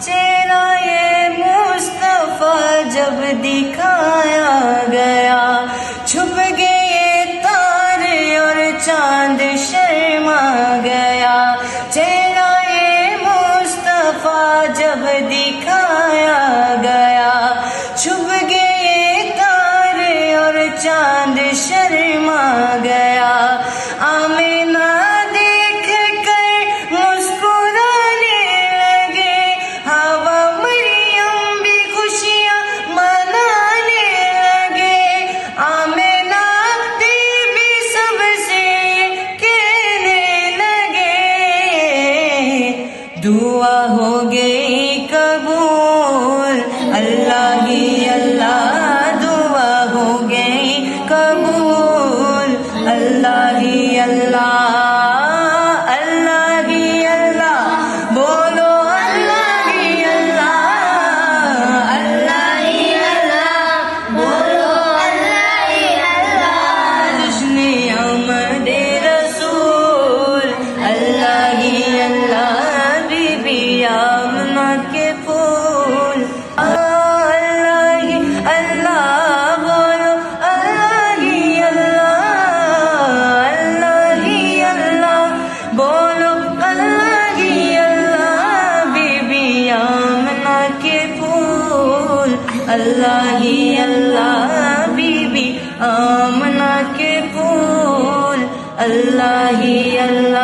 चेहरा ये मुस्तफा जब दिखाया गया, छुप गए तारे और चांद शर्मा गया। चेहरा ये मुस्तफा जब दिखाया गया, छुप गए तारे और चांद शर्मा गया। आमिना देख कर मुस्कुराने लगे, हवा मरियम भी खुशियाँ मनाने लगे। आमिना भी सबसे कहने लगे, दुआ हो गई कबूल, अल्लाह ही अल्लाह दुआ हो गई कबूल, अल्लाह ही अल्लाह, अल्लाह ही अल्लाह, बोलो अल्लाह ही अल्लाह, अल्लाह ही अल्लाह, बोलो अल्लाह ही अल्लाह। जश्न आमद रसूल, अल्लाह ही अल्लाह, बीबी आमना के फूल, अल्लाह ही अल्लाह, बोलो अल्लाह ही अल्लाह, अल्लाह ही अल्लाह, बोलो अल्लाह ही अल्लाह। बीबी आमना के फूल, अल्लाह ही अल्लाह, बीबी आमना के फूल, अल्लाह ही अल्लाह।